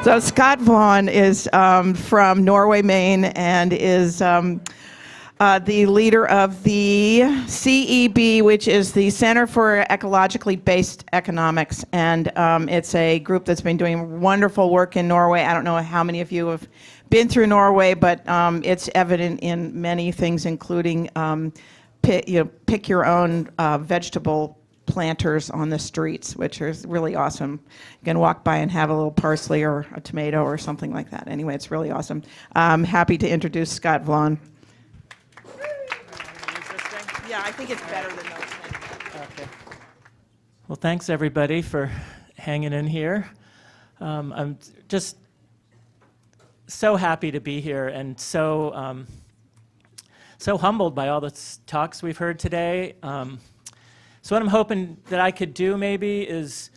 So Scott Vaughn is from Norway, Maine, and is the leader of the CEB, which is the Center for Ecologically Based Economics. And it's a group that's been doing wonderful work in Norway. I don't know how many of you have been through Norway, but it's evident in many things, including pick your own vegetable planters on the streets, which is really awesome. You can walk by and have a little parsley or a tomato or something like that. Anyway, it's really awesome. I'm happy to introduce Scott Vaughn. Yeah, I think it's better than those things. Okay. Well, thanks everybody for hanging in here. I'm just so happy to be here and so humbled by all the talks we've heard today. So what I'm hoping that I could do maybe is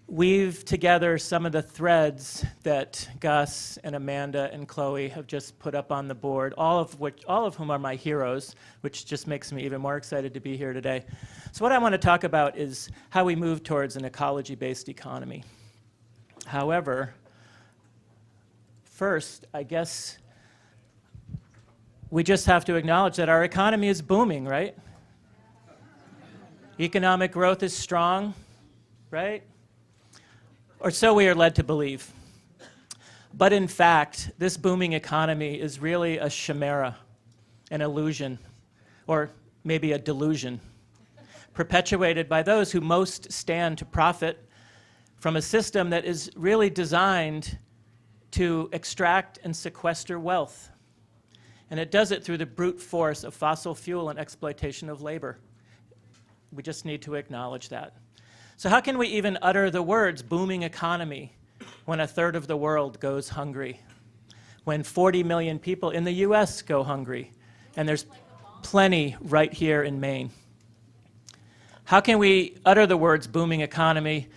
weave together some of the threads that Gus and Amanda and Chloe have just put up on the board, all of whom are my heroes, which just makes me even more excited to be here today. So what I want to talk about is how we move towards an ecology-based economy. However, first, I guess we just have to acknowledge that our economy is booming, right? Economic growth is strong, right? Or so we are led to believe. But in fact, this booming economy is really a chimera, an illusion, or maybe a delusion, perpetuated by those who most stand to profit from a system that is really designed to extract and sequester wealth. And it does it through the brute force of fossil fuel and exploitation of labor. We just need to acknowledge that. So how can we even utter the words booming economy when a third of the world goes hungry? When 40 million people in the US go hungry, and there's plenty right here in Maine? How can we utter the words booming economy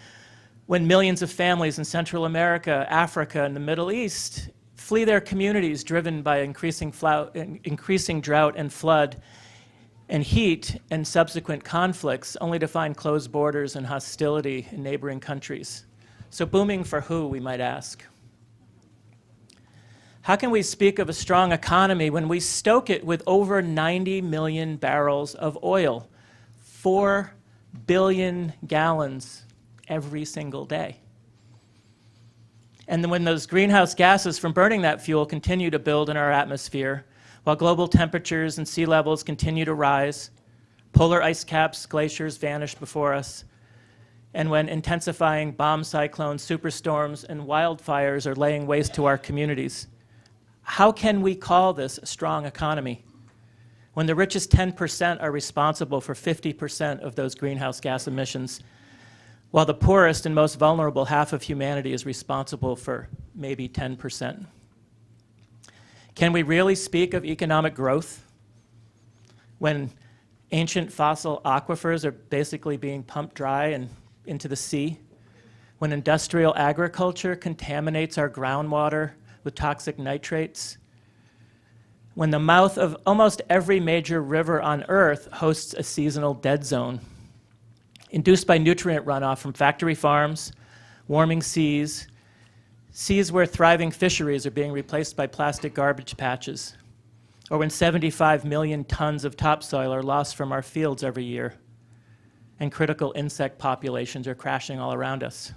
when millions of families in Central America, Africa, and the Middle East flee their communities driven by increasing drought and flood and heat and subsequent conflicts, only to find closed borders and hostility in neighboring countries? So booming for who, we might ask? How can we speak of a strong economy when we stoke it with over 90 million barrels of oil, 4 billion gallons every single day? And then when those greenhouse gases from burning that fuel continue to build in our atmosphere, while global temperatures and sea levels continue to rise, polar ice caps, glaciers vanish before us, and when intensifying bomb cyclones, superstorms, and wildfires are laying waste to our communities, how can we call this a strong economy when the richest 10% are responsible for 50% of those greenhouse gas emissions, while the poorest and most vulnerable half of humanity is responsible for maybe 10%? Can we really speak of economic growth when ancient fossil aquifers are basically being pumped dry and into the sea? When industrial agriculture contaminates our groundwater with toxic nitrates? When the mouth of almost every major river on Earth hosts a seasonal dead zone, induced by nutrient runoff from factory farms, warming seas where thriving fisheries are being replaced by plastic garbage patches, or when 75 million tons of topsoil are lost from our fields every year, and critical insect populations are crashing all around us?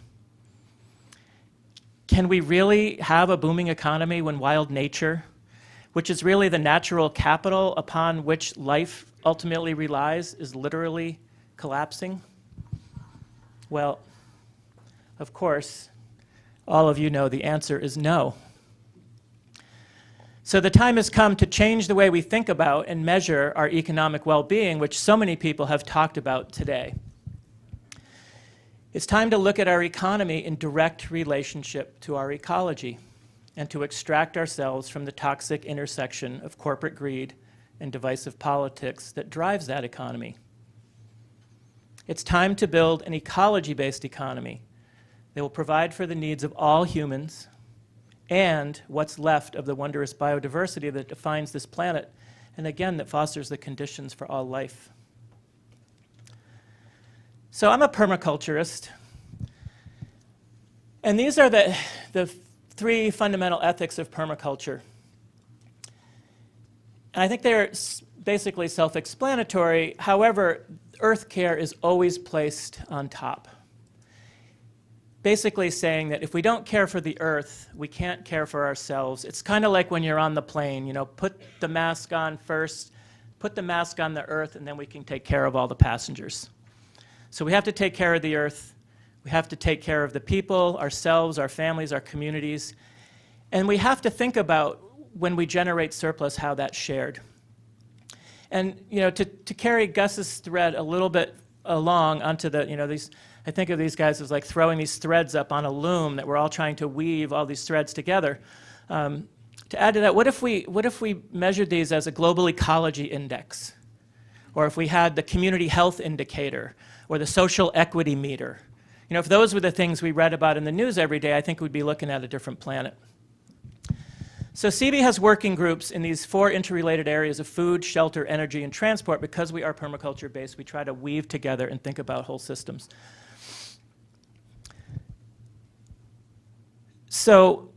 Can we really have a booming economy when wild nature, which is really the natural capital upon which life ultimately relies, is literally collapsing? Well, of course, all of you know the answer is no. So the time has come to change the way we think about and measure our economic well-being, which so many people have talked about today. It's time to look at our economy in direct relationship to our ecology and to extract ourselves from the toxic intersection of corporate greed and divisive politics that drives that economy. It's time to build an ecology-based economy that will provide for the needs of all humans and what's left of the wondrous biodiversity that defines this planet, and again, that fosters the conditions for all life. So I'm a permaculturist, and these are the three fundamental ethics of permaculture. And I think they're basically self-explanatory. However, earth care is always placed on top. Basically saying that if we don't care for the earth, we can't care for ourselves. It's kind of like when you're on the plane, you know, put the mask on first, put the mask on the earth, and then we can take care of all the passengers. So we have to take care of the earth. We have to take care of the people, ourselves, our families, our communities. And we have to think about when we generate surplus, how that's shared. And, you know, to carry Gus's thread a little bit along onto the, you know, these, I think of these guys as like throwing these threads up on a loom that we're all trying to weave all these threads together. To add to that, what if we measured these as a global ecology index? Or if we had the community health indicator or the social equity meter? You know, if those were the things we read about in the news every day, I think we'd be looking at a different planet. So CB has working groups in these four interrelated areas of food, shelter, energy, and transport. Because we are permaculture based, we try to weave together and think about whole systems. So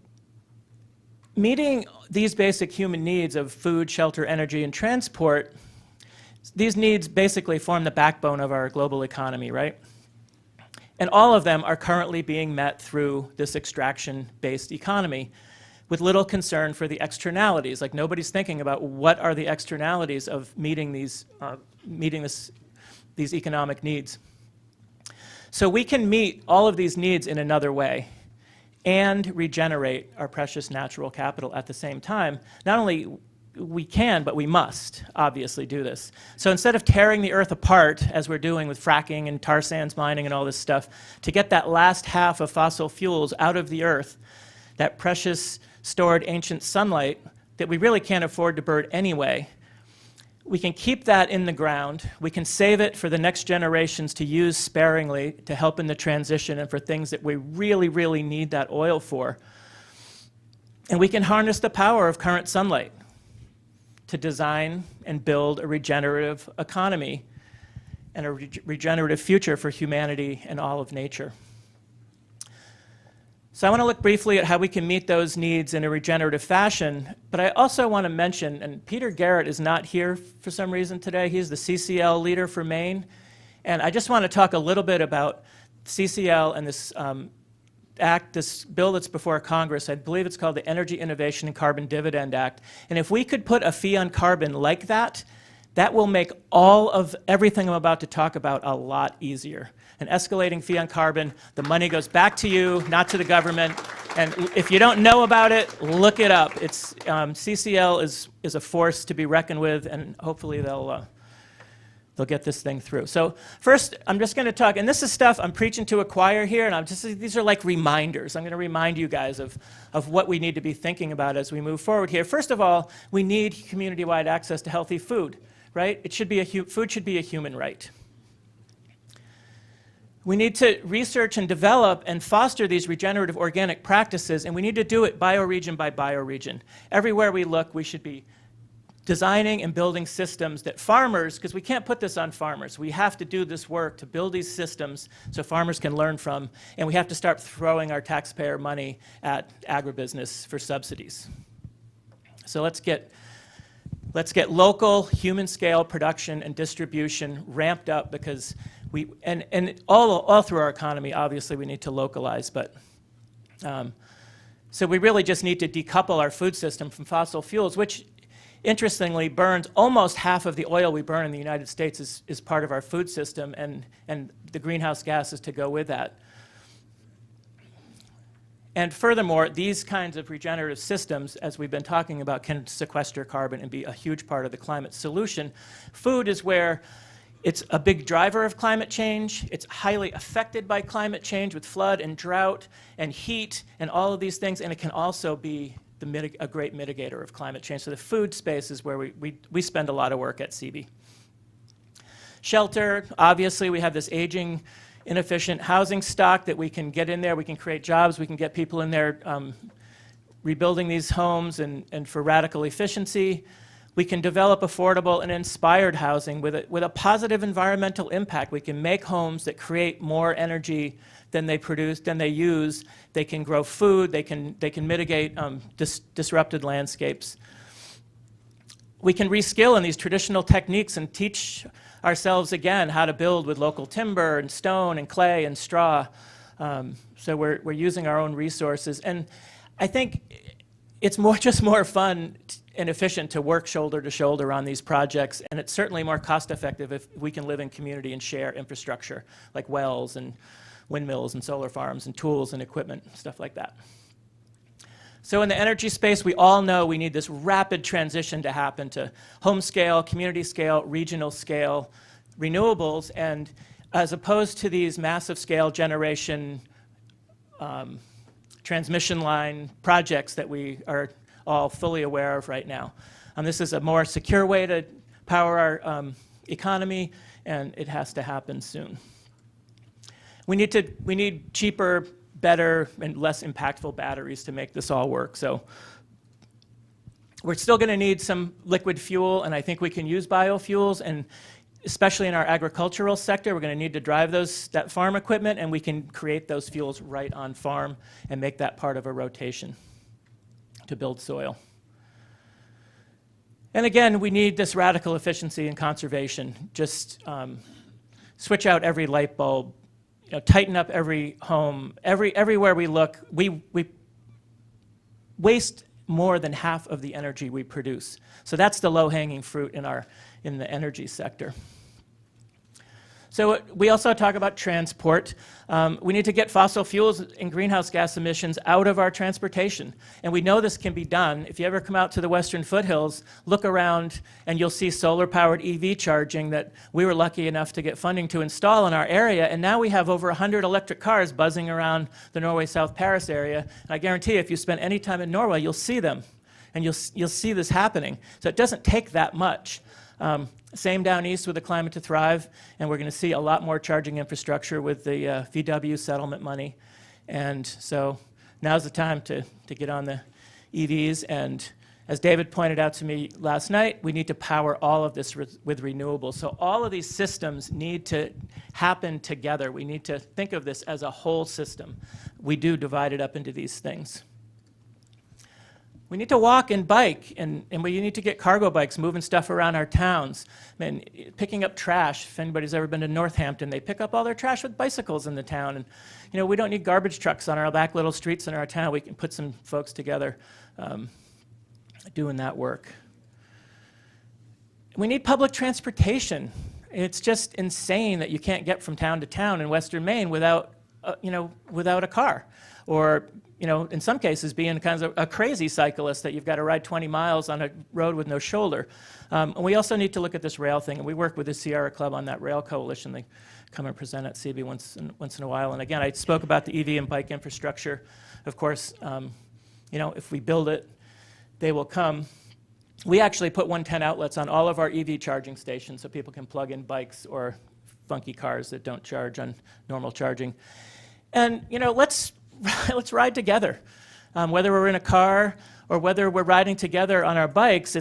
meeting these basic human needs of food, shelter, energy, and transport, these needs basically form the backbone of our global economy, right? And all of them are currently being met through this extraction-based economy with little concern for the externalities. Like nobody's thinking about what are the externalities of meeting these economic needs. So we can meet all of these needs in another way and regenerate our precious natural capital at the same time. Not only we can, but we must obviously do this. So instead of tearing the earth apart, as we're doing with fracking and tar sands mining and all this stuff, to get that last half of fossil fuels out of the earth, that precious stored ancient sunlight that we really can't afford to burn anyway, we can keep that in the ground. We can save it for the next generations to use sparingly to help in the transition and for things that we really, really need that oil for. And we can harness the power of current sunlight to design and build a regenerative economy and a regenerative future for humanity and all of nature. So I want to look briefly at how we can meet those needs in a regenerative fashion, but I also want to mention, and Peter Garrett is not here for some reason today, he's the CCL leader for Maine, and I just want to talk a little bit about CCL and this act, this bill that's before Congress. I believe it's called the Energy Innovation and Carbon Dividend Act, and if we could put a fee on carbon like that, that will make all of everything I'm about to talk about a lot easier. An escalating fee on carbon, the money goes back to you, not to the government. And if you don't know about it, look it up. It's, CCL is a force to be reckoned with, and hopefully they'll get this thing through. So first, I'm just going to talk, and this is stuff I'm preaching to a choir here, and these are like reminders. I'm going to remind you guys of what we need to be thinking about as we move forward here. First of all, we need community-wide access to healthy food, right? Food should be a human right. We need to research and develop and foster these regenerative organic practices, and we need to do it bioregion by bioregion. Everywhere we look, we should be designing and building systems that farmers, because we can't put this on farmers, we have to do this work to build these systems so farmers can learn from, and we have to start throwing our taxpayer money at agribusiness for subsidies. So let's get local human scale production and distribution ramped up, because and all through our economy, obviously we need to localize, but so we really just need to decouple our food system from fossil fuels, which interestingly burns almost half of the oil we burn in the United States is part of our food system, and the greenhouse gases to go with that. And furthermore, these kinds of regenerative systems, as we've been talking about, can sequester carbon and be a huge part of the climate solution. Food is where it's a big driver of climate change. It's highly affected by climate change with flood and drought and heat and all of these things, and it can also be a great mitigator of climate change. So the food space is where we spend a lot of work at CB. Shelter, obviously we have this aging, inefficient housing stock that we can get in there, we can create jobs, we can get people in there rebuilding these homes and for radical efficiency. We can develop affordable and inspired housing with a positive environmental impact. We can make homes that create more energy than they produce, than they use. They can grow food. They can mitigate disrupted landscapes. We can reskill in these traditional techniques and teach ourselves again how to build with local timber and stone and clay and straw. So we're using our own resources. And I think it's just more fun and efficient to work shoulder to shoulder on these projects, and it's certainly more cost effective if we can live in community and share infrastructure like wells and windmills and solar farms and tools and equipment, stuff like that. So in the energy space, we all know we need this rapid transition to happen to home scale, community scale, regional scale renewables, and as opposed to these massive scale generation transmission line projects that we are all fully aware of right now. This is a more secure way to power our economy, and it has to happen soon. We need cheaper, better, and less impactful batteries to make this all work. So we're still going to need some liquid fuel, and I think we can use biofuels, and especially in our agricultural sector, we're going to need to drive that farm equipment, and we can create those fuels right on farm and make that part of a rotation to build soil. And again, we need this radical efficiency and conservation. Just switch out every light bulb, tighten up every home. Everywhere we look, we waste more than half of the energy we produce. So that's the low-hanging fruit in the energy sector. So we also talk about transport. We need to get fossil fuels and greenhouse gas emissions out of our transportation. And we know this can be done. If you ever come out to the Western foothills, look around and you'll see solar-powered EV charging that we were lucky enough to get funding to install in our area. And now we have over 100 electric cars buzzing around the Norway-South Paris area. And I guarantee you, if you spend any time in Norway, you'll see them. And you'll see this happening. So it doesn't take that much. Same down east with the Climate to Thrive, and we're going to see a lot more charging infrastructure with the VW settlement money. And so now's the time to get on the EVs. And as David pointed out to me last night, we need to power all of this with renewables. So all of these systems need to happen together. We need to think of this as a whole system. We do divide it up into these things. We need to walk and bike, and we need to get cargo bikes moving stuff around our towns. And picking up trash, if anybody's ever been to Northampton, they pick up all their trash with bicycles in the town. And we don't need garbage trucks on our back little streets in our town. We can put some folks together doing that work. We need public transportation. It's just insane that you can't get from town to town in Western Maine without a car. Or in some cases, being kind of a crazy cyclist that you've got to ride 20 miles on a road with no shoulder. And we also need to look at this rail thing, and we work with the Sierra Club on that rail coalition. They come and present at CB once in a while. And again, I spoke about the EV and bike infrastructure. Of course, if we build it, they will come. We actually put 110 outlets on all of our EV charging stations so people can plug in bikes or funky cars that don't charge on normal charging. And let's ride together. Whether we're in a car or whether we're riding together on our bikes,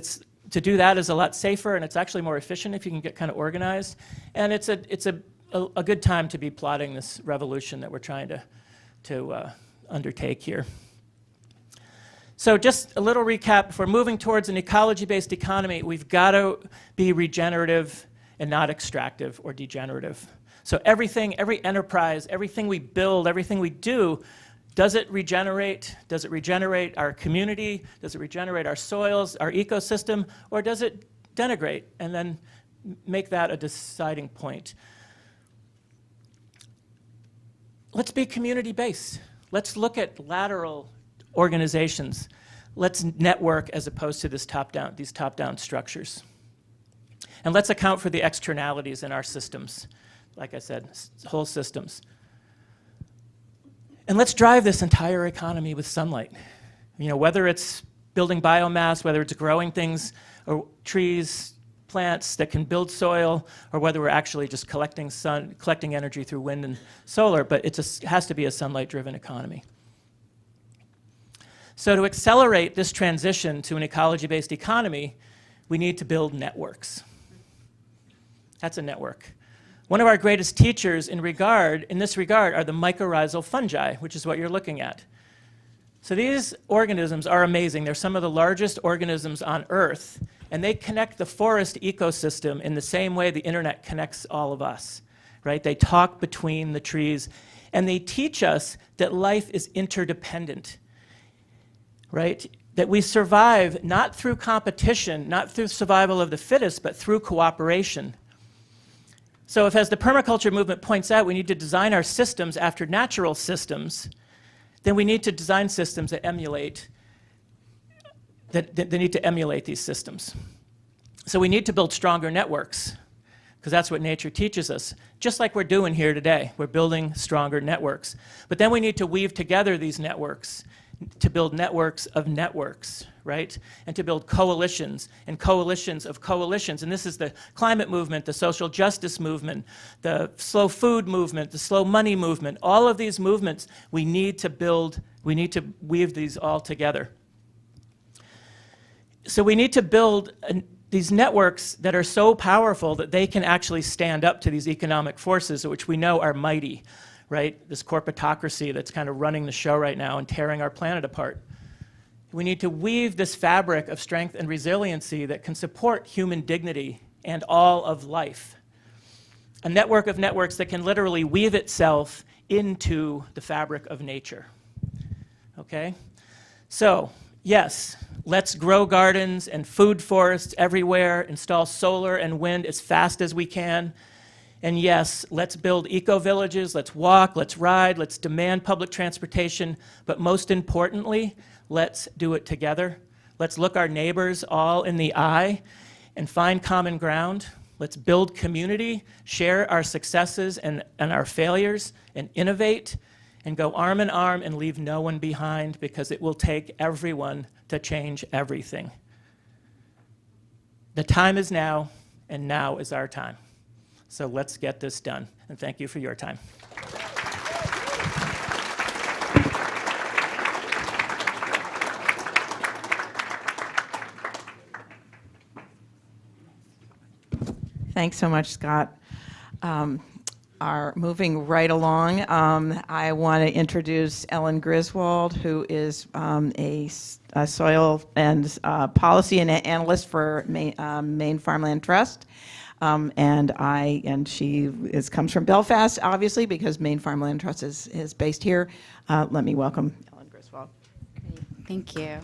to do that is a lot safer, and it's actually more efficient if you can get kind of organized. And it's a good time to be plotting this revolution that we're trying to undertake here. So just a little recap. If we're moving towards an ecology-based economy, we've got to be regenerative and not extractive or degenerative. So everything, every enterprise, everything we build, everything we do, does it regenerate? Does it regenerate our community? Does it regenerate our soils, our ecosystem? Or does it denigrate? And then make that a deciding point. Let's be community-based. Let's look at lateral organizations. Let's network as opposed to these top-down structures. And let's account for the externalities in our systems. Like I said, whole systems. And let's drive this entire economy with sunlight. Whether it's building biomass, whether it's growing things or trees, plants that can build soil, or whether we're actually just collecting energy through wind and solar, but it has to be a sunlight-driven economy. So to accelerate this transition to an ecology-based economy, we need to build networks. That's a network. One of our greatest teachers in this regard are the mycorrhizal fungi, which is what you're looking at. So these organisms are amazing. They're some of the largest organisms on Earth, and they connect the forest ecosystem in the same way the internet connects all of us, right? They talk between the trees, and they teach us that life is interdependent, right? That we survive not through competition, not through survival of the fittest, but through cooperation. So if, as the permaculture movement points out, we need to design our systems after natural systems, then we need to design systems that emulate, they need to emulate these systems. So we need to build stronger networks, because that's what nature teaches us, just like we're doing here today. We're building stronger networks. But then we need to weave together these networks to build networks of networks, right? And to build coalitions and coalitions of coalitions. And this is the climate movement, the social justice movement, the slow food movement, the slow money movement. All of these movements, we need to build, we need to weave these all together. So we need to build these networks that are so powerful that they can actually stand up to these economic forces, which we know are mighty, right? This corporatocracy that's kind of running the show right now and tearing our planet apart. We need to weave this fabric of strength and resiliency that can support human dignity and all of life. A network of networks that can literally weave itself into the fabric of nature. Okay? So, yes, let's grow gardens and food forests everywhere, install solar and wind as fast as we can. And yes, let's build eco-villages, let's walk, let's ride, let's demand public transportation, but most importantly, let's do it together. Let's look our neighbors all in the eye and find common ground. Let's build community, share our successes and our failures, and innovate, and go arm in arm and leave no one behind, because it will take everyone to change everything. The time is now, and now is our time. So let's get this done, and thank you for your time. Thanks so much, Scott. Are moving right along. I want to introduce Ellen Griswold, who is a soil and policy and analyst for Maine Farmland Trust. And she comes from Belfast, obviously, because Maine Farmland Trust is based here. Let me welcome Ellen Griswold. Great. Thank you.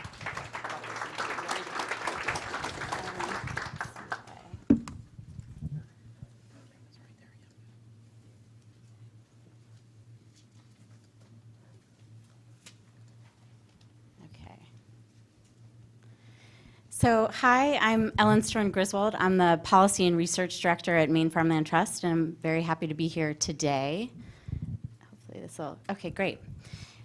So, hi, I'm Ellen Griswold. I'm the Policy and Research Director at Maine Farmland Trust, and I'm very happy to be here today. Hopefully this will, okay, great.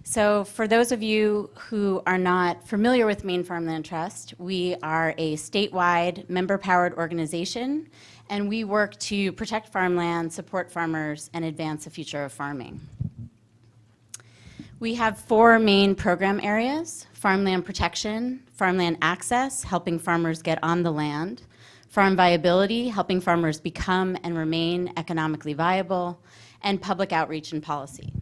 So for those of you who are not familiar with Maine Farmland Trust, we are a statewide member-powered organization, and we work to protect farmland, support farmers, and advance the future of farming. We have 4 main program areas: farmland protection, farmland access, helping farmers get on the land, farm viability, helping farmers become and remain economically viable, and public outreach and policy.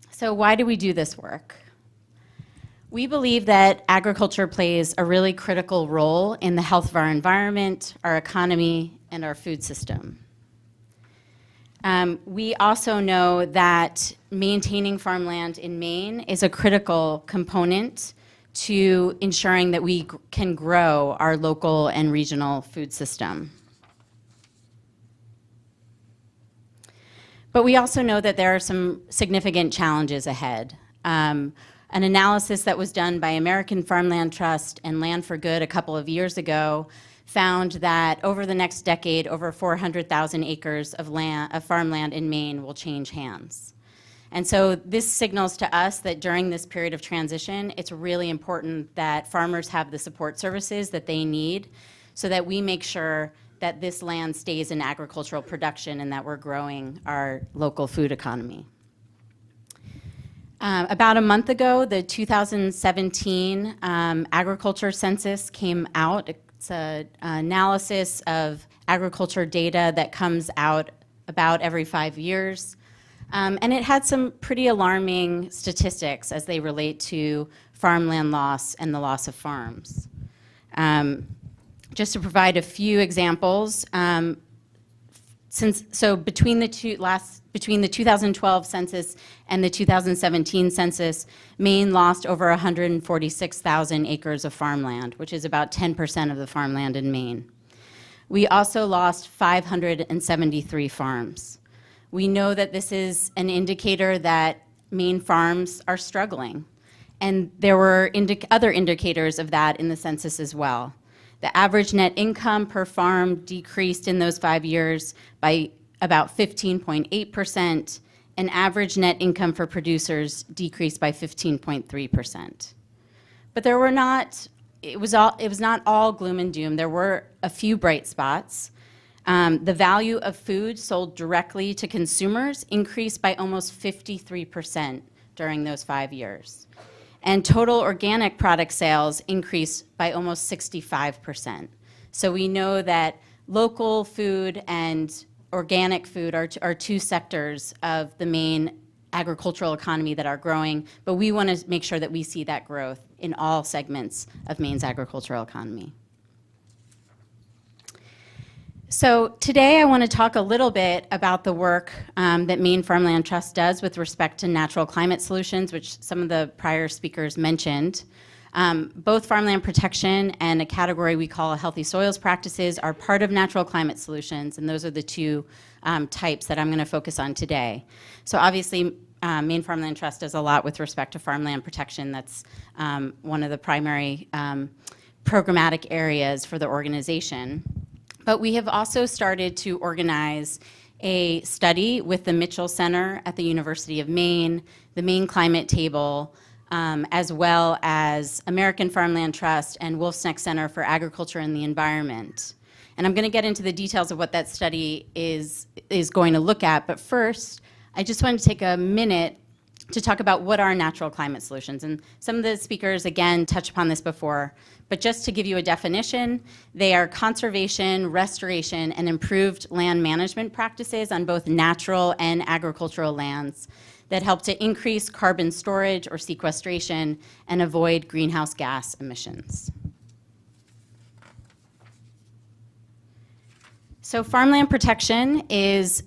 So why do we do this work? We believe that agriculture plays a really critical role in the health of our environment, our economy, and our food system. We also know that maintaining farmland in Maine is a critical component to ensuring that we can grow our local and regional food system. But we also know that there are some significant challenges ahead. An analysis that was done by American Farmland Trust and Land for Good a couple of years ago found that over the next decade, over 400,000 acres of farmland in Maine will change hands. And so this signals to us that during this period of transition, it's really important that farmers have the support services that they need so that we make sure that this land stays in agricultural production and that we're growing our local food economy. About a month ago, the 2017 agriculture census came out. It's an analysis of agriculture data that comes out about every 5 years. And it had some pretty alarming statistics as they relate to farmland loss and the loss of farms. Just to provide a few examples, between the 2012 census and the 2017 census, Maine lost over 146,000 acres of farmland, which is about 10% of the farmland in Maine. We also lost 573 farms. We know that this is an indicator that Maine farms are struggling. And there were other indicators of that in the census as well. The average net income per farm decreased in those 5 years by about 15.8%, and average net income for producers decreased by 15.3%. But it was not all gloom and doom. There were a few bright spots. The value of food sold directly to consumers increased by almost 53% during those 5 years. And total organic product sales increased by almost 65%. So we know that local food and organic food are two sectors of the Maine agricultural economy that are growing, but we want to make sure that we see that growth in all segments of Maine's agricultural economy. So today I want to talk a little bit about the work that Maine Farmland Trust does with respect to natural climate solutions, which some of the prior speakers mentioned. Both farmland protection and a category we call healthy soils practices are part of natural climate solutions, and those are the two types that I'm going to focus on today. So obviously, Maine Farmland Trust does a lot with respect to farmland protection. That's one of the primary programmatic areas for the organization. But we have also started to organize a study with the Mitchell Center at the University of Maine, the Maine Climate Table, as well as American Farmland Trust and Wolf's Neck Center for Agriculture and the Environment. And I'm going to get into the details of what that study is going to look at. But first, I just wanted to take a minute to talk about what are natural climate solutions. And some of the speakers, again, touched upon this before. But just to give you a definition, they are conservation, restoration, and improved land management practices on both natural and agricultural lands that help to increase carbon storage or sequestration and avoid greenhouse gas emissions. So farmland protection is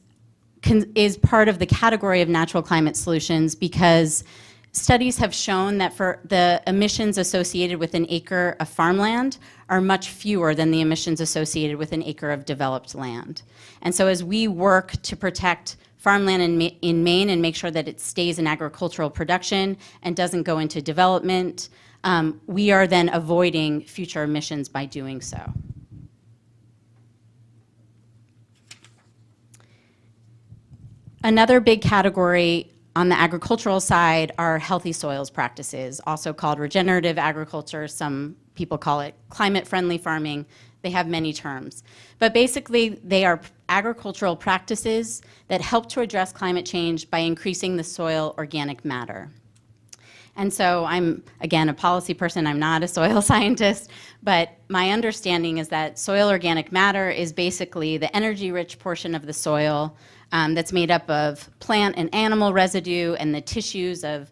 part of the category of natural climate solutions because studies have shown that for the emissions associated with an acre of farmland are much fewer than the emissions associated with an acre of developed land. And so as we work to protect farmland in Maine and make sure that it stays in agricultural production and doesn't go into development, we are then avoiding future emissions by doing so. Another big category on the agricultural side are healthy soils practices, also called regenerative agriculture. Some people call it climate-friendly farming. They have many terms. But basically, they are agricultural practices that help to address climate change by increasing the soil organic matter. And so I'm, again, a policy person. I'm not a soil scientist. But my understanding is that soil organic matter is basically the energy-rich portion of the soil that's made up of plant and animal residue and the tissues of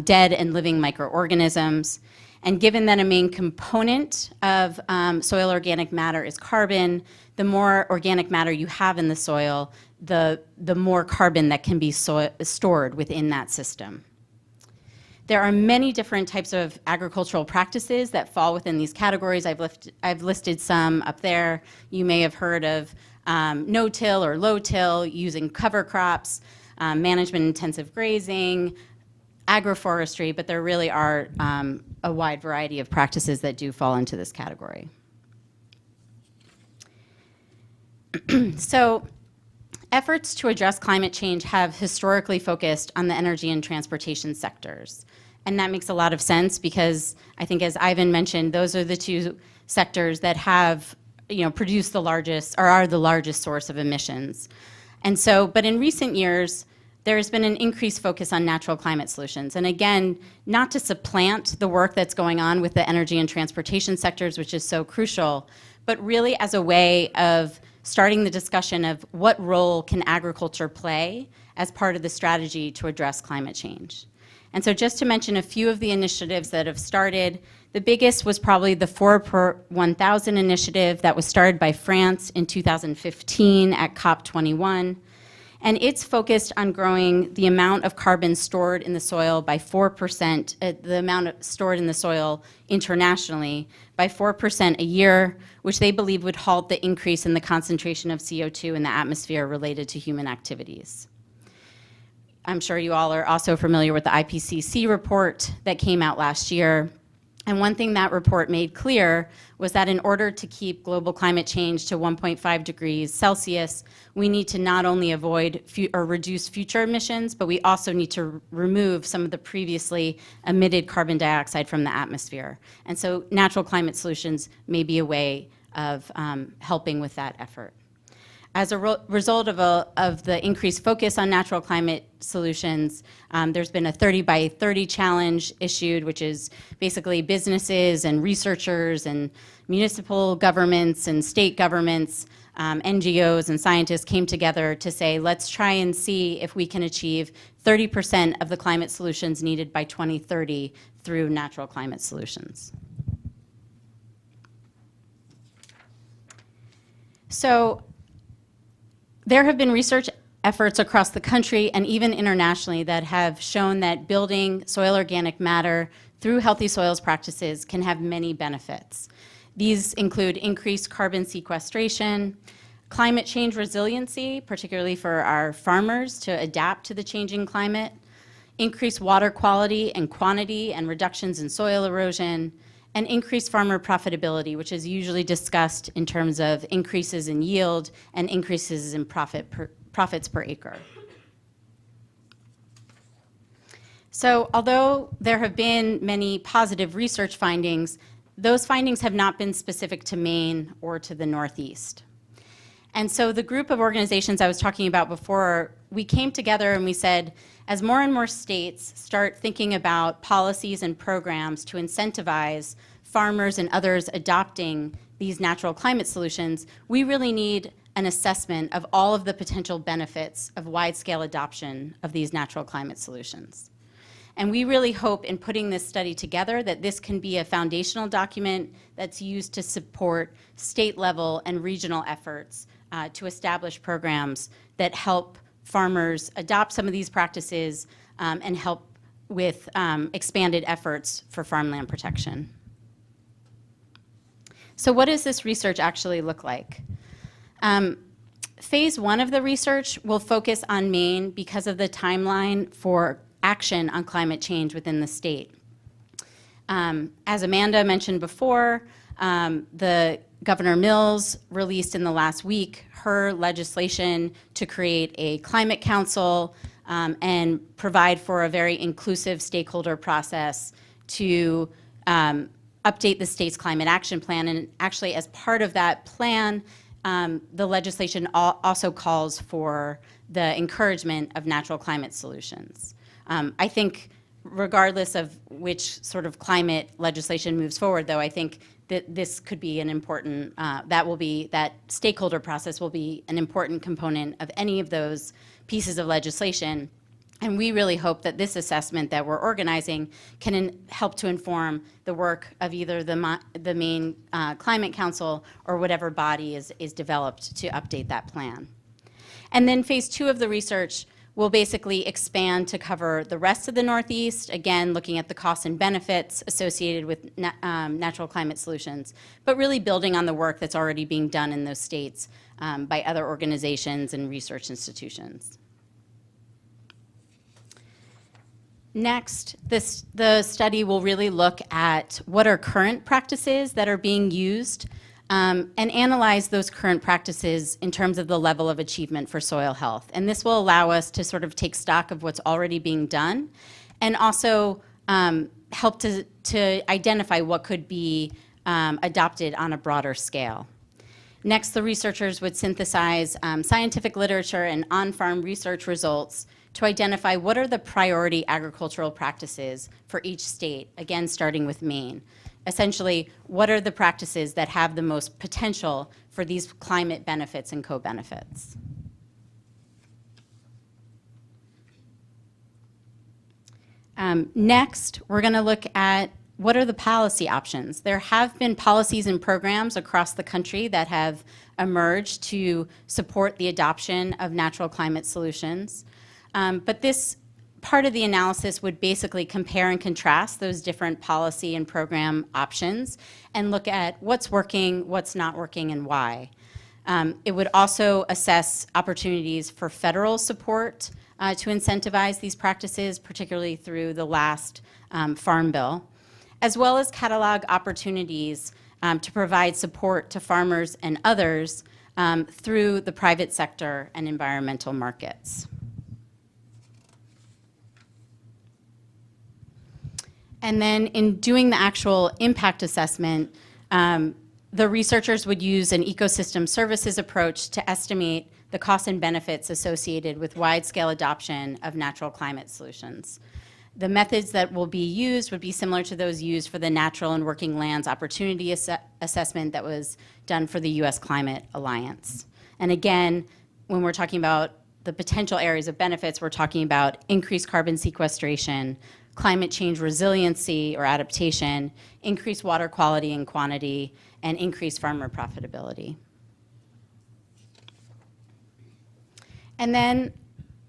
dead and living microorganisms. And given that a main component of soil organic matter is carbon, the more organic matter you have in the soil, the more carbon that can be stored within that system. There are many different types of agricultural practices that fall within these categories. I've listed some up there. You may have heard of no-till or low-till, using cover crops, management-intensive grazing, agroforestry, but there really are a wide variety of practices that do fall into this category. So efforts to address climate change have historically focused on the energy and transportation sectors. And that makes a lot of sense because I think, as Ivan mentioned, those are the two sectors that have, produce the largest or are the largest source of emissions. And so, but in recent years, there's been an increased focus on natural climate solutions. And again, not to supplant the work that's going on with the energy and transportation sectors, which is so crucial, but really as a way of starting the discussion of what role can agriculture play as part of the strategy to address climate change. And so just to mention a few of the initiatives that have started, the biggest was probably the 4 per 1,000 initiative that was started by France in 2015 at COP21. And it's focused on growing the amount of carbon stored in the soil by 4%, the amount stored in the soil internationally by 4% a year, which they believe would halt the increase in the concentration of CO2 in the atmosphere related to human activities. I'm sure you all are also familiar with the IPCC report that came out last year. And one thing that report made clear was that in order to keep global climate change to 1.5 degrees Celsius, we need to not only avoid or reduce future emissions, but we also need to remove some of the previously emitted carbon dioxide from the atmosphere. And so natural climate solutions may be a way of helping with that effort. As a result of the increased focus on natural climate solutions, there's been a 30 by 30 challenge issued, which is basically businesses and researchers and municipal governments and state governments, NGOs and scientists came together to say, let's try and see if we can achieve 30% of the climate solutions needed by 2030 through natural climate solutions. So, there have been research efforts across the country and even internationally that have shown that building soil organic matter through healthy soils practices can have many benefits. These include increased carbon sequestration, climate change resiliency, particularly for our farmers to adapt to the changing climate, increased water quality and quantity and reductions in soil erosion, and increased farmer profitability, which is usually discussed in terms of increases in yield and increases in profits per acre. So although there have been many positive research findings, those findings have not been specific to Maine or to the Northeast. And so the group of organizations I was talking about before, we came together and we said, as more and more states start thinking about policies and programs to incentivize farmers and others adopting these natural climate solutions, we really need an assessment of all of the potential benefits of wide-scale adoption of these natural climate solutions. And we really hope in putting this study together that this can be a foundational document that's used to support state-level and regional efforts to establish programs that help farmers adopt some of these practices and help with expanded efforts for farmland protection. So what does this research actually look like? Phase 1 of the research will focus on Maine because of the timeline for action on climate change within the state. As Amanda mentioned before, the Governor Mills released in the last week her legislation to create a climate council and provide for a very inclusive stakeholder process to update the state's climate action plan. And actually, as part of that plan, the legislation also calls for the encouragement of natural climate solutions. I think regardless of which sort of climate legislation moves forward, though, I think that this could be an important, that stakeholder process will be an important component of any of those pieces of legislation. And we really hope that this assessment that we're organizing can help to inform the work of either the Maine Climate Council or whatever body is developed to update that plan. And then phase 2 of the research will basically expand to cover the rest of the Northeast, again, looking at the costs and benefits associated with natural climate solutions, but really building on the work that's already being done in those states by other organizations and research institutions. Next, the study will really look at what are current practices that are being used and analyze those current practices in terms of the level of achievement for soil health. And this will allow us to sort of take stock of what's already being done and also help to identify what could be adopted on a broader scale. Next, the researchers would synthesize scientific literature and on-farm research results to identify what are the priority agricultural practices for each state, again, starting with Maine. Essentially, what are the practices that have the most potential for these climate benefits and co-benefits? Next, we're going to look at what are the policy options. There have been policies and programs across the country that have emerged to support the adoption of natural climate solutions. But this part of the analysis would basically compare and contrast those different policy and program options and look at what's working, what's not working, and why. It would also assess opportunities for federal support to incentivize these practices, particularly through the last Farm Bill, as well as catalog opportunities to provide support to farmers and others through the private sector and environmental markets. And then in doing the actual impact assessment, the researchers would use an ecosystem services approach to estimate the costs and benefits associated with wide-scale adoption of natural climate solutions. The methods that will be used would be similar to those used for the Natural and Working Lands Opportunity Assessment that was done for the U.S. Climate Alliance. And again, when we're talking about the potential areas of benefits, we're talking about increased carbon sequestration, climate change resiliency or adaptation, increased water quality and quantity, and increased farmer profitability. And then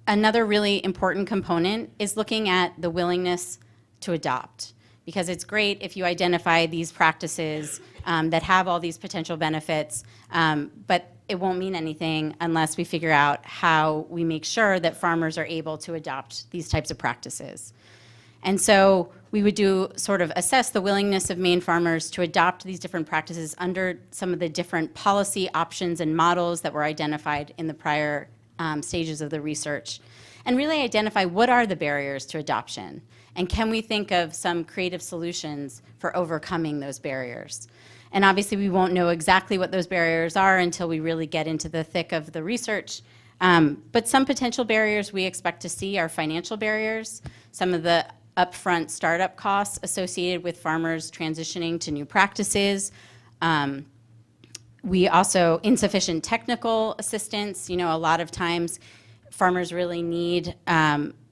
another really important component is looking at the willingness to adopt, because it's great if you identify these practices that have all these potential benefits, but it won't mean anything unless we figure out how we make sure that farmers are able to adopt these types of practices. And so we would assess the willingness of Maine farmers to adopt these different practices under some of the different policy options and models that were identified in the prior stages of the research, and really identify what are the barriers to adoption, and can we think of some creative solutions for overcoming those barriers. And obviously we won't know exactly what those barriers are until we really get into the thick of the research, but some potential barriers we expect to see are financial barriers, some of the upfront startup costs associated with farmers transitioning to new practices. We also, insufficient technical assistance. You know, a lot of times farmers really need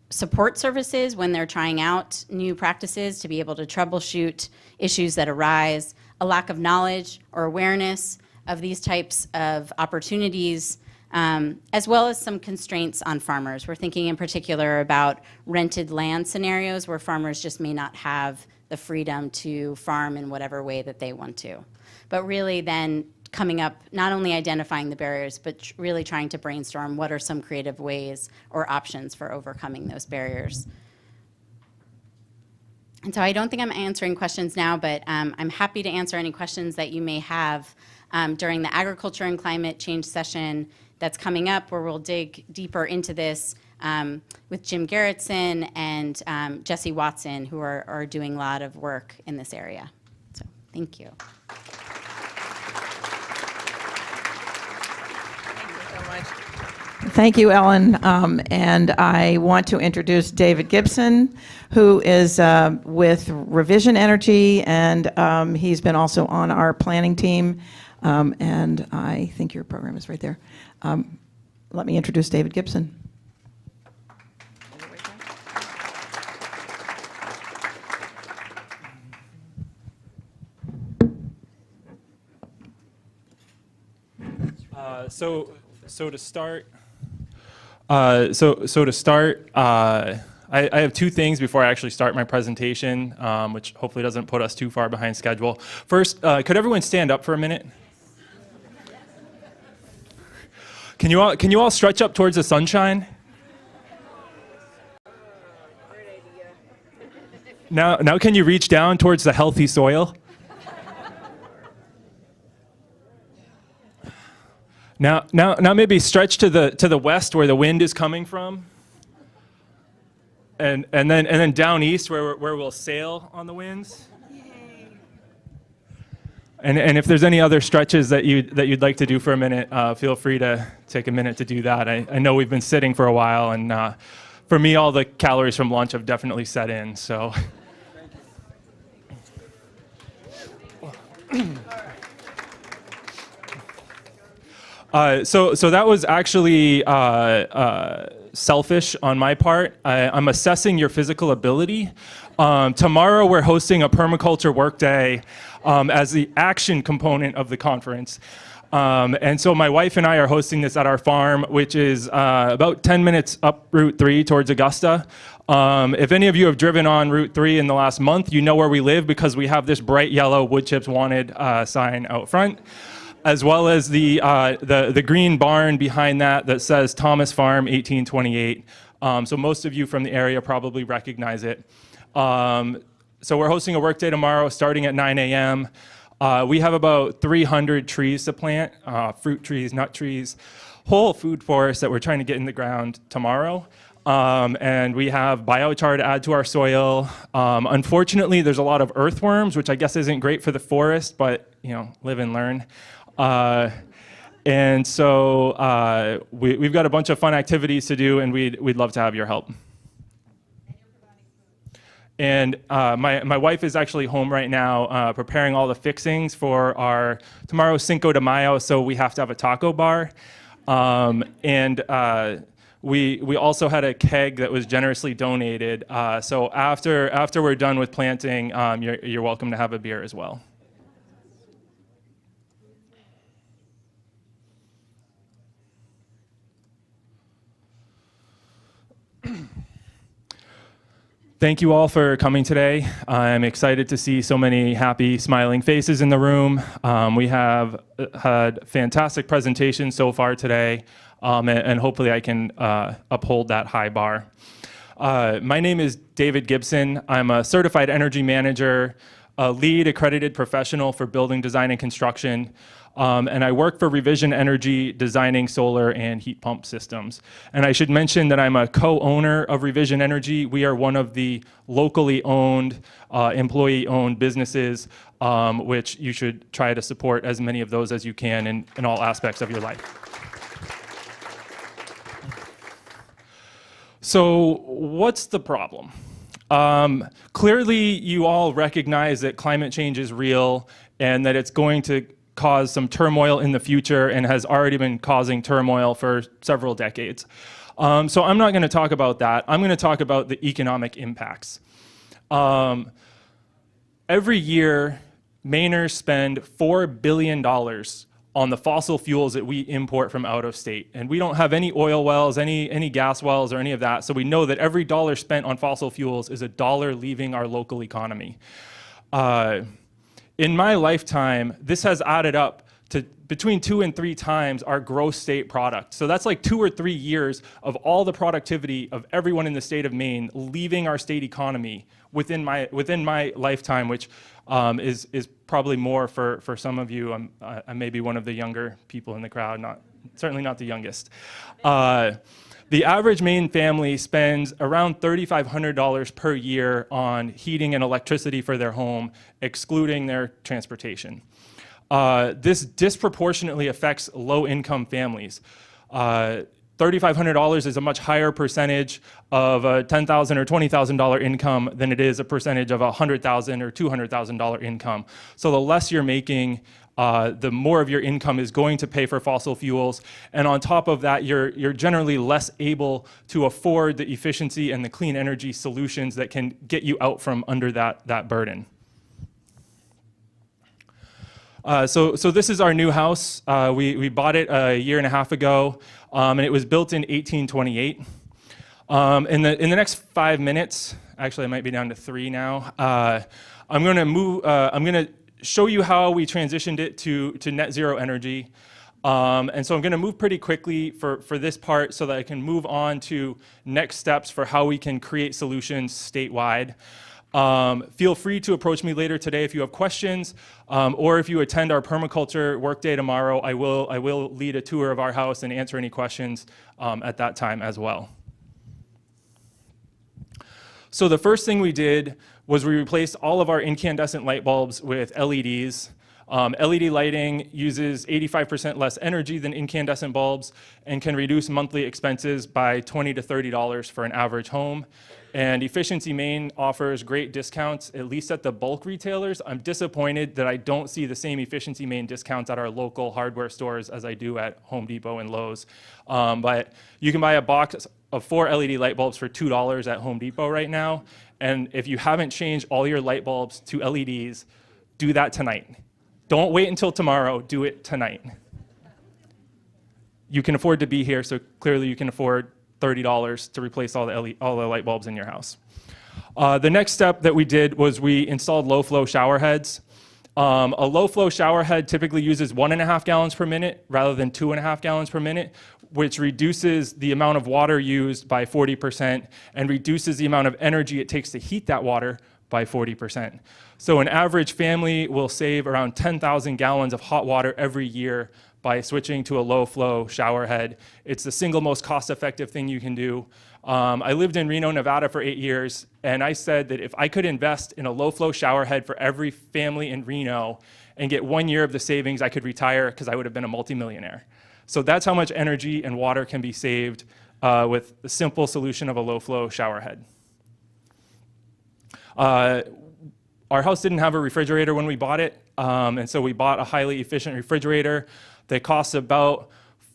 support services when they're trying out new practices to be able to troubleshoot issues that arise, a lack of knowledge or awareness of these types of opportunities, as well as some constraints on farmers. We're thinking in particular about rented land scenarios where farmers just may not have the freedom to farm in whatever way that they want to. But really then coming up, not only identifying the barriers, but really trying to brainstorm what are some creative ways or options for overcoming those barriers. And so I don't think I'm answering questions now, but I'm happy to answer any questions that you may have during the agriculture and climate change session that's coming up, where we'll dig deeper into this with Jim Gerritsen and Jesse Watson, who are doing a lot of work in this area. So thank you. Thank you, Ellen. And I want to introduce David Gibson, who is with Revision Energy, and he's been also on our planning team. And I think your program is right there. Let me introduce David Gibson. So to start, I have two things before I actually start my presentation, which hopefully doesn't put us too far behind schedule. First, could everyone stand up for a minute? Can you all stretch up towards the sunshine? Now can you reach down towards the healthy soil? Now maybe stretch to the west where the wind is coming from, and then down east where we'll sail on the winds. And if there's any other stretches that you'd like to do for a minute, feel free to take a minute to do that. I know we've been sitting for a while, and for me, all the calories from lunch have definitely set in, so. So that was actually selfish on my part. I'm assessing your physical ability. Tomorrow we're hosting a permaculture workday as the action component of the conference. And so my wife and I are hosting this at our farm, which is about 10 minutes up Route 3 towards Augusta. If any of you have driven on Route 3 in the last month, you know where we live because we have this bright yellow wood chips wanted sign out front, as well as the green barn behind that says Thomas Farm 1828. So most of you from the area probably recognize it. So we're hosting a workday tomorrow starting at 9 a.m. We have about 300 trees to plant, fruit trees, nut trees, whole food forests that we're trying to get in the ground tomorrow. And we have biochar to add to our soil. Unfortunately, there's a lot of earthworms, which I guess isn't great for the forest, but live and learn. And so we've got a bunch of fun activities to do, and we'd love to have your help. And my wife is actually home right now preparing all the fixings for our tomorrow's Cinco de Mayo, so we have to have a taco bar. We also had a keg that was generously donated. So after we're done with planting, you're welcome to have a beer as well. Thank you all for coming today. I'm excited to see so many happy, smiling faces in the room. We have had fantastic presentations so far today, and hopefully I can uphold that high bar. My name is David Gibson. I'm a certified energy manager, a lead accredited professional for building design and construction, and I work for Revision Energy designing solar and heat pump systems. And I should mention that I'm a co-owner of Revision Energy. We are one of the locally owned, employee-owned businesses, which you should try to support as many of those as you can in all aspects of your life. So what's the problem? Clearly, you all recognize that climate change is real and that it's going to cause some turmoil in the future and has already been causing turmoil for several decades. So I'm not going to talk about that. I'm going to talk about the economic impacts. Every year, Mainers spend $4 billion on the fossil fuels that we import from out of state. And we don't have any oil wells, any gas wells, or any of that. So we know that every dollar spent on fossil fuels is a dollar leaving our local economy. In my lifetime, this has added up to between 2 and 3 times our gross state product. So that's like 2 or 3 years of all the productivity of everyone in the state of Maine leaving our state economy within my lifetime, which is probably more for some of you. I may be one of the younger people in the crowd, certainly not the youngest. The average Maine family spends around $3,500 per year on heating and electricity for their home, excluding their transportation. This disproportionately affects low-income families. $3,500 is a much higher percentage of a $10,000 or $20,000 income than it is a percentage of a $100,000 or $200,000 income. So the less you're making, the more of your income is going to pay for fossil fuels. And on top of that, you're generally less able to afford the efficiency and the clean energy solutions that can get you out from under that burden. So this is our new house. We bought it a year and a half ago, and it was built in 1828. In the next 5 minutes, actually I might be down to 3 now, I'm going to show you how we transitioned it to net zero energy. And so I'm going to move pretty quickly for this part so that I can move on to next steps for how we can create solutions statewide. Feel free to approach me later today if you have questions, or if you attend our permaculture workday tomorrow, I will lead a tour of our house and answer any questions at that time as well. So the first thing we did was we replaced all of our incandescent light bulbs with LEDs. LED lighting uses 85% less energy than incandescent bulbs and can reduce monthly expenses by $20 to $30 for an average home. And Efficiency Maine offers great discounts, at least at the bulk retailers. I'm disappointed that I don't see the same Efficiency Maine discounts at our local hardware stores as I do at Home Depot and Lowe's. But you can buy a box of 4 LED light bulbs for $2 at Home Depot right now. And if you haven't changed all your light bulbs to LEDs, do that tonight. Don't wait until tomorrow, do it tonight. You can afford to be here, so clearly you can afford $30 to replace all the light bulbs in your house. The next step that we did was we installed low-flow shower heads. A low-flow shower head typically uses 1.5 gallons per minute rather than 2.5 gallons per minute, which reduces the amount of water used by 40% and reduces the amount of energy it takes to heat that water by 40%. So an average family will save around 10,000 gallons of hot water every year by switching to a low-flow shower head. It's the single most cost-effective thing you can do. I lived in Reno, Nevada for 8 years, and I said that if I could invest in a low-flow shower head for every family in Reno and get 1 year of the savings, I could retire because I would have been a multimillionaire. So that's how much energy and water can be saved with the simple solution of a low-flow shower head. Our house didn't have a refrigerator when we bought it, and so we bought a highly efficient refrigerator that costs about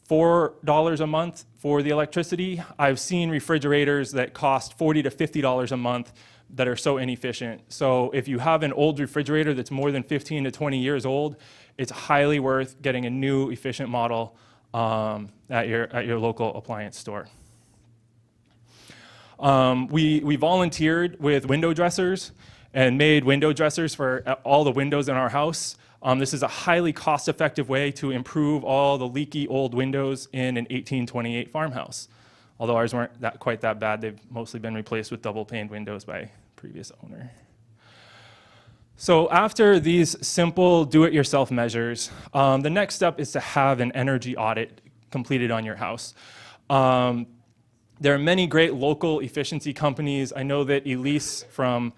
$4 a month for the electricity. I've seen refrigerators that cost $40 to $50 a month that are so inefficient. So if you have an old refrigerator that's more than 15 to 20 years old, it's highly worth getting a new efficient model at your local appliance store. We volunteered with window dressers and made window dressers for all the windows in our house. This is a highly cost-effective way to improve all the leaky old windows in an 1828 farmhouse. Although ours weren't quite that bad, they've mostly been replaced with double-paned windows by previous owner. So after these simple do-it-yourself measures, the next step is to have an energy audit completed on your house. There are many great local efficiency companies. I know that Elise from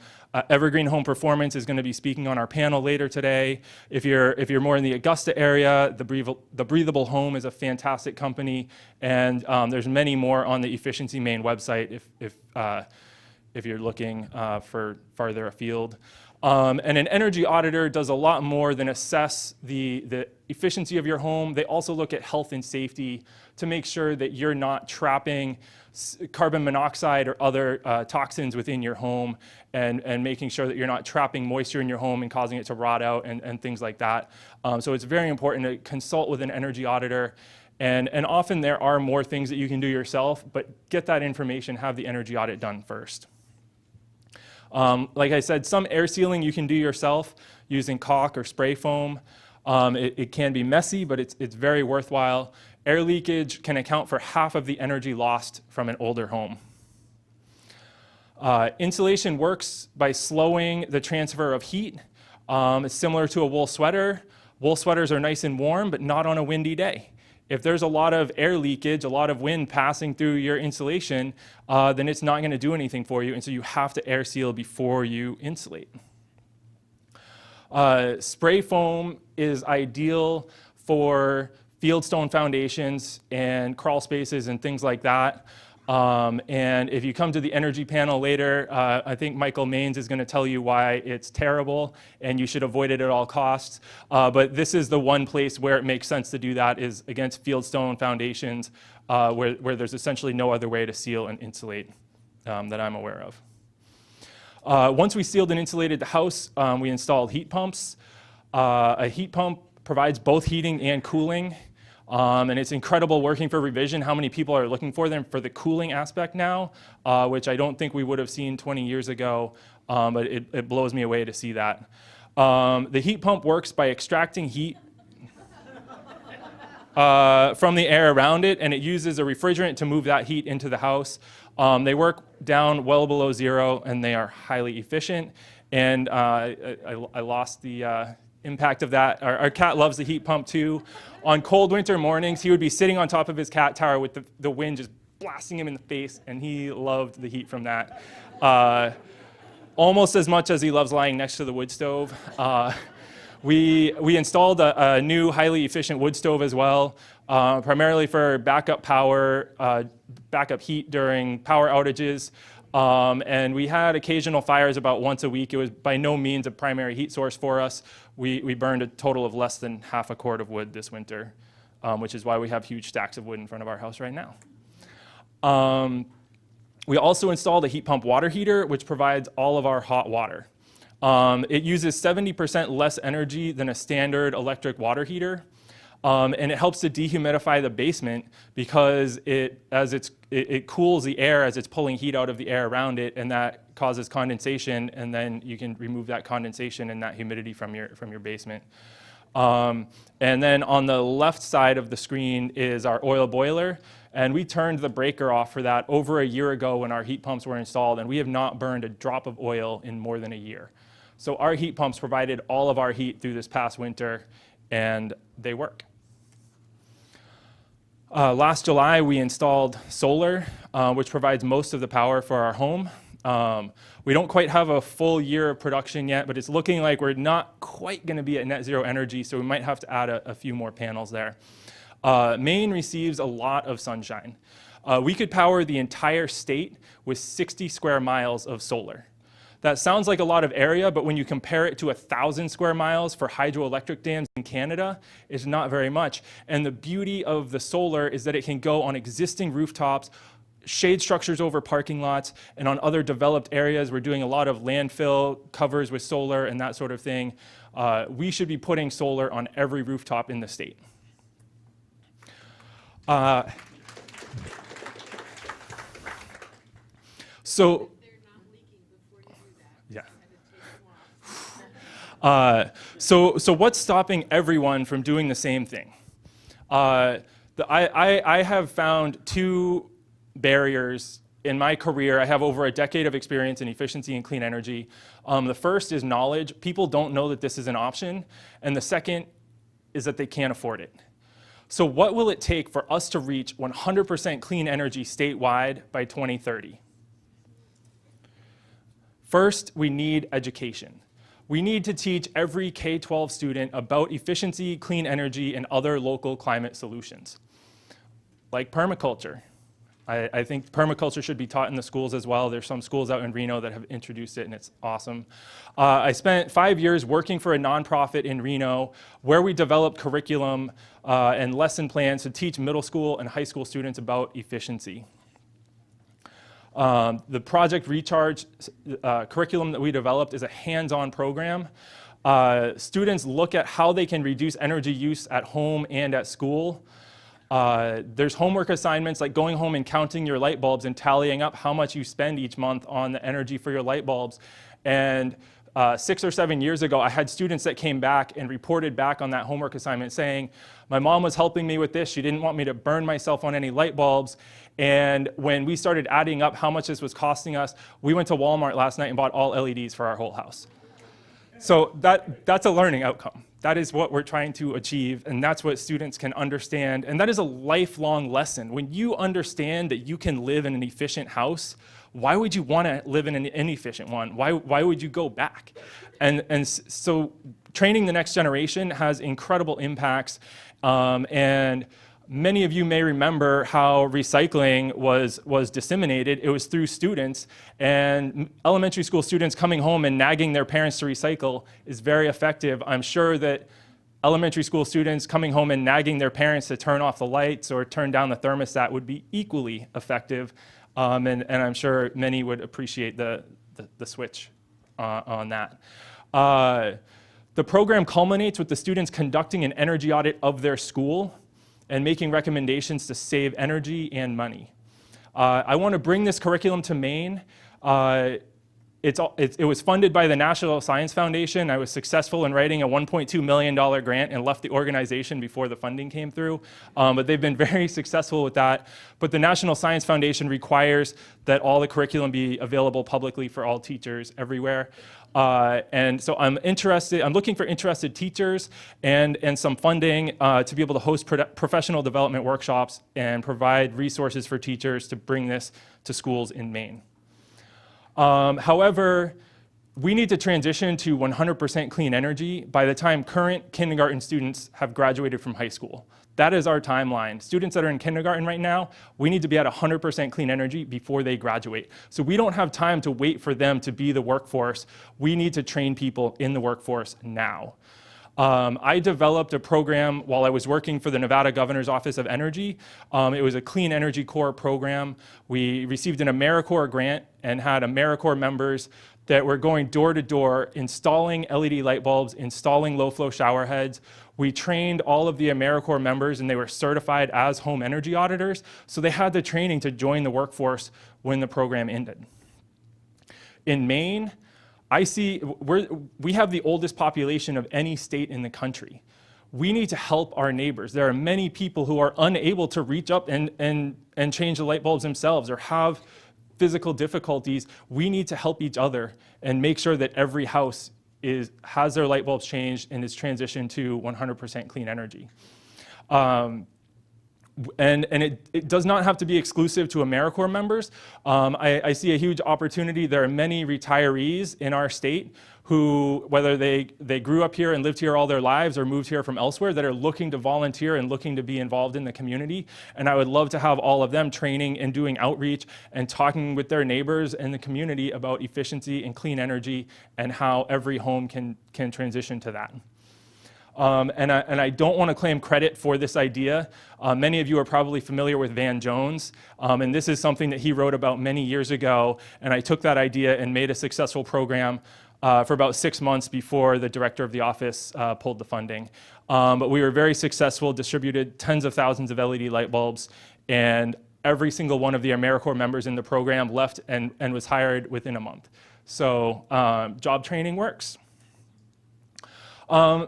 Evergreen Home Performance is going to be speaking on our panel later today. If you're more in the Augusta area, the Breathable Home is a fantastic company, and there's many more on the Efficiency Maine website if you're looking for farther afield. And an energy auditor does a lot more than assess the efficiency of your home. They also look at health and safety to make sure that you're not trapping carbon monoxide or other toxins within your home, and making sure that you're not trapping moisture in your home and causing it to rot out and things like that. So it's very important to consult with an energy auditor. And often there are more things that you can do yourself, but get that information, have the energy audit done first. Like I said, some air sealing you can do yourself using caulk or spray foam. It can be messy, but it's very worthwhile. Air leakage can account for half of the energy lost from an older home. Insulation works by slowing the transfer of heat. It's similar to a wool sweater. Wool sweaters are nice and warm, but not on a windy day. If there's a lot of air leakage, a lot of wind passing through your insulation, then it's not going to do anything for you, and so you have to air seal before you insulate. Spray foam is ideal for fieldstone foundations and crawl spaces and things like that. And if you come to the energy panel later, I think Michael Maines is going to tell you why it's terrible and you should avoid it at all costs. But this is the one place where it makes sense to do that, is against fieldstone foundations, where there's essentially no other way to seal and insulate that I'm aware of. Once we sealed and insulated the house, we installed heat pumps. A heat pump provides both heating and cooling. And it's incredible working for Revision how many people are looking for them for the cooling aspect now, which I don't think we would have seen 20 years ago, but it blows me away to see that. The heat pump works by extracting heat from the air around it, and it uses a refrigerant to move that heat into the house. They work down well below zero, and they are highly efficient. And I lost the impact of that. Our cat loves the heat pump too. On cold winter mornings, he would be sitting on top of his cat tower with the wind just blasting him in the face, and he loved the heat from that. Almost as much as he loves lying next to the wood stove. We installed a new highly efficient wood stove as well, primarily for backup power, backup heat during power outages. And we had occasional fires about once a week. It was by no means a primary heat source for us. We burned a total of less than half a cord of wood this winter, which is why we have huge stacks of wood in front of our house right now. We also installed a heat pump water heater, which provides all of our hot water. It uses 70% less energy than a standard electric water heater. And it helps to dehumidify the basement because it cools the air as it's pulling heat out of the air around it, and that causes condensation, and then you can remove that condensation and that humidity from your basement. And then on the left side of the screen is our oil boiler, and we turned the breaker off for that over a year ago when our heat pumps were installed, and we have not burned a drop of oil in more than a year. So our heat pumps provided all of our heat through this past winter, and they work. Last July, we installed solar, which provides most of the power for our home. We don't quite have a full year of production yet, but it's looking like we're not quite going to be at net zero energy, so we might have to add a few more panels there. Maine receives a lot of sunshine. We could power the entire state with 60 square miles of solar. That sounds like a lot of area, but when you compare it to 1,000 square miles for hydroelectric dams in Canada, it's not very much. And the beauty of the solar is that it can go on existing rooftops, shade structures over parking lots, and on other developed areas. We're doing a lot of landfill covers with solar and that sort of thing. We should be putting solar on every rooftop in the state. So what's stopping everyone from doing the same thing? I have found two barriers in my career. I have over a decade of experience in efficiency and clean energy. The first is knowledge. People don't know that this is an option. And the second is that they can't afford it. So what will it take for us to reach 100% clean energy statewide by 2030? First, we need education. We need to teach every K-12 student about efficiency, clean energy, and other local climate solutions, like permaculture. I think permaculture should be taught in the schools as well. There's some schools out in Reno that have introduced it, and it's awesome. I spent 5 years working for a nonprofit in Reno where we developed curriculum and lesson plans to teach middle school and high school students about efficiency. The Project Recharge curriculum that we developed is a hands-on program. Students look at how they can reduce energy use at home and at school. There's homework assignments like going home and counting your light bulbs and tallying up how much you spend each month on the energy for your light bulbs. And 6 or 7 years ago, I had students that came back and reported back on that homework assignment saying, my mom was helping me with this. She didn't want me to burn myself on any light bulbs. And when we started adding up how much this was costing us, we went to Walmart last night and bought all LEDs for our whole house. So that's a learning outcome. That is what we're trying to achieve, and that's what students can understand. And that is a lifelong lesson. When you understand that you can live in an efficient house, why would you want to live in an inefficient one? Why would you go back? And so training the next generation has incredible impacts. And many of you may remember how recycling was disseminated. It was through students, and elementary school students coming home and nagging their parents to recycle is very effective. I'm sure that elementary school students coming home and nagging their parents to turn off the lights or turn down the thermostat would be equally effective, and I'm sure many would appreciate the switch on that. The program culminates with the students conducting an energy audit of their school and making recommendations to save energy and money. I want to bring this curriculum to Maine. It was funded by the National Science Foundation. I was successful in writing a $1.2 million grant and left the organization before the funding came through. But they've been very successful with that. But the National Science Foundation requires that all the curriculum be available publicly for all teachers everywhere. And so I'm looking for interested teachers and some funding to be able to host professional development workshops and provide resources for teachers to bring this to schools in Maine. However, we need to transition to 100% clean energy by the time current kindergarten students have graduated from high school. That is our timeline. Students that are in kindergarten right now, we need to be at 100% clean energy before they graduate. So we don't have time to wait for them to be the workforce. We need to train people in the workforce now. I developed a program while I was working for the Nevada Governor's Office of Energy. It was a Clean Energy Corps program. We received an AmeriCorps grant and had AmeriCorps members that were going door to door, installing LED light bulbs, installing low flow shower heads. We trained all of the AmeriCorps members and they were certified as home energy auditors. So they had the training to join the workforce when the program ended. In Maine, we have the oldest population of any state in the country. We need to help our neighbors. There are many people who are unable to reach up and change the light bulbs themselves or have physical difficulties. We need to help each other and make sure that every house has their light bulbs changed and is transitioned to 100% clean energy. And it does not have to be exclusive to AmeriCorps members. I see a huge opportunity. There are many retirees in our state who, whether they grew up here and lived here all their lives or moved here from elsewhere, that are looking to volunteer and looking to be involved in the community. And I would love to have all of them training and doing outreach and talking with their neighbors and the community about efficiency and clean energy and how every home can transition to that. And I don't want to claim credit for this idea. Many of you are probably familiar with Van Jones, and this is something that he wrote about many years ago, and I took that idea and made a successful program for about 6 months before the director of the office pulled the funding. But we were very successful, distributed tens of thousands of LED light bulbs, and every single one of the AmeriCorps members in the program left and was hired within a month. So job training works.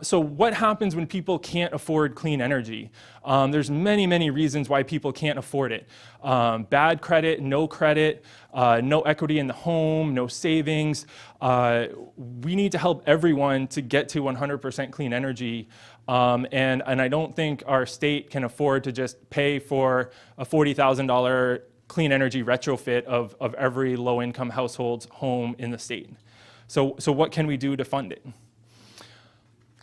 So what happens when people can't afford clean energy? There's many reasons why people can't afford it. Bad credit, no equity in the home, no savings. We need to help everyone to get to 100% clean energy. And I don't think our state can afford to just pay for a $40,000 clean energy retrofit of every low-income household's home in the state. So what can we do to fund it?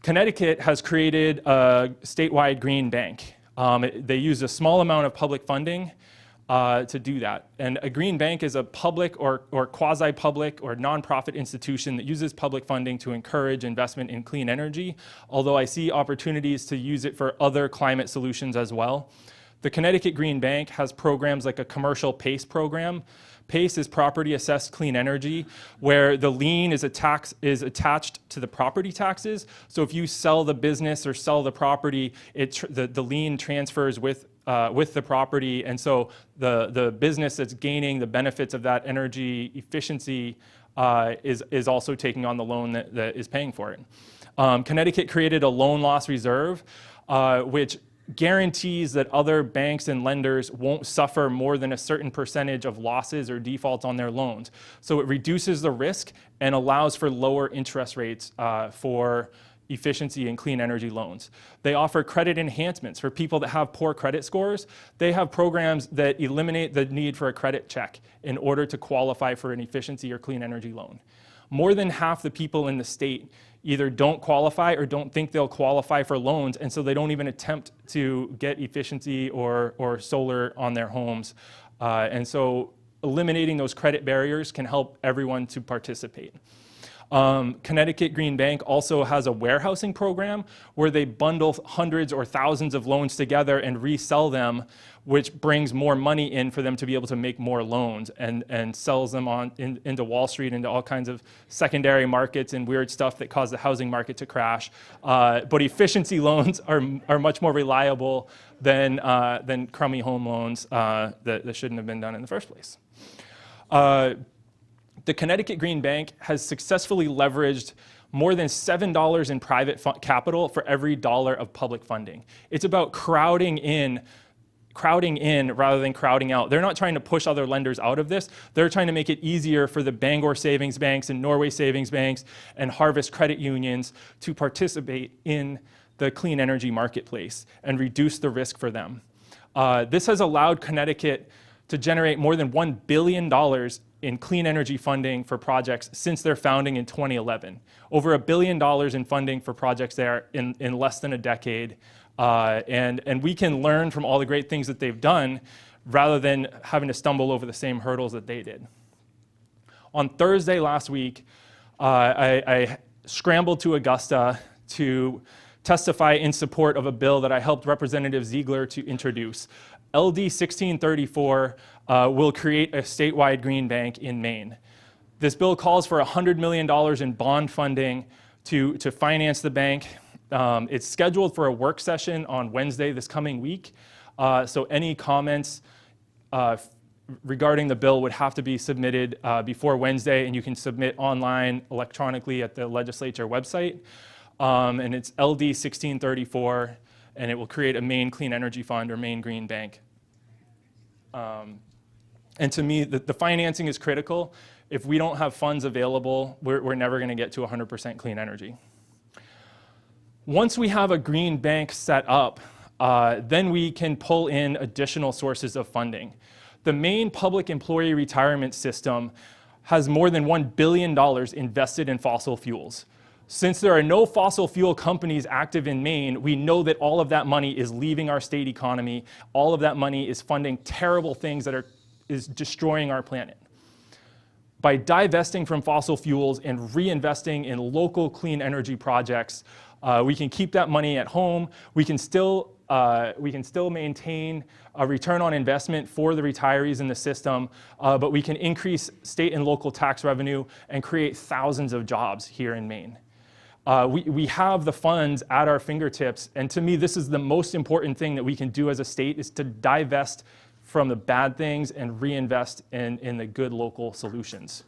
Connecticut has created a statewide green bank. They use a small amount of public funding to do that. And a green bank is a public or quasi-public or nonprofit institution that uses public funding to encourage investment in clean energy, although I see opportunities to use it for other climate solutions as well. The Connecticut Green Bank has programs like a commercial PACE program. PACE is property assessed clean energy, where the lien is attached to the property taxes. So if you sell the business or sell the property, the lien transfers with the property, and so the business that's gaining the benefits of that energy efficiency is also taking on the loan that is paying for it. Connecticut created a loan loss reserve, which guarantees that other banks and lenders won't suffer more than a certain percentage of losses or defaults on their loans. So it reduces the risk and allows for lower interest rates for efficiency and clean energy loans. They offer credit enhancements for people that have poor credit scores. They have programs that eliminate the need for a credit check in order to qualify for an efficiency or clean energy loan. More than half the people in the state either don't qualify or don't think they'll qualify for loans, and so they don't even attempt to get efficiency or solar on their homes. And so eliminating those credit barriers can help everyone to participate. Connecticut Green Bank also has a warehousing program where they bundle hundreds or thousands of loans together and resell them, which brings more money in for them to be able to make more loans and sells them into Wall Street, into all kinds of secondary markets and weird stuff that cause the housing market to crash. But efficiency loans are much more reliable than crummy home loans that shouldn't have been done in the first place. The Connecticut Green Bank has successfully leveraged more than $7 in private capital for every dollar of public funding. It's about crowding in rather than crowding out. They're not trying to push other lenders out of this. They're trying to make it easier for the Bangor Savings Banks and Norway Savings Banks and Harvest Credit Unions to participate in the clean energy marketplace and reduce the risk for them. This has allowed Connecticut to generate more than $1 billion in clean energy funding for projects since their founding in 2011. Over $1 billion in funding for projects there in less than a decade. And we can learn from all the great things that they've done rather than having to stumble over the same hurdles that they did. On Thursday last week, I scrambled to Augusta to testify in support of a bill that I helped Representative Ziegler to introduce. LD 1634 will create a statewide green bank in Maine. This bill calls for $100 million in bond funding to finance the bank. It's scheduled for a work session on Wednesday this coming week. So any comments regarding the bill would have to be submitted before Wednesday, and you can submit online electronically at the legislature website. And it's LD 1634, and it will create a Maine Clean Energy Fund or Maine Green Bank. And to me, the financing is critical. If we don't have funds available, we're never going to get to 100% clean energy. Once we have a green bank set up, then we can pull in additional sources of funding. The Maine Public Employee Retirement System has more than $1 billion invested in fossil fuels. Since there are no fossil fuel companies active in Maine, we know that all of that money is leaving our state economy. All of that money is funding terrible things that is destroying our planet. By divesting from fossil fuels and reinvesting in local clean energy projects, we can keep that money at home. We can still maintain a return on investment for the retirees in the system, but we can increase state and local tax revenue and create thousands of jobs here in Maine. We have the funds at our fingertips, and to me, this is the most important thing that we can do as a state, is to divest from the bad things and reinvest in the good local solutions.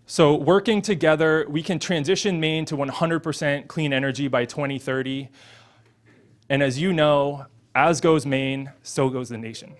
So working together, we can transition Maine to 100% clean energy by 2030. And as you know, as goes Maine, so goes the nation.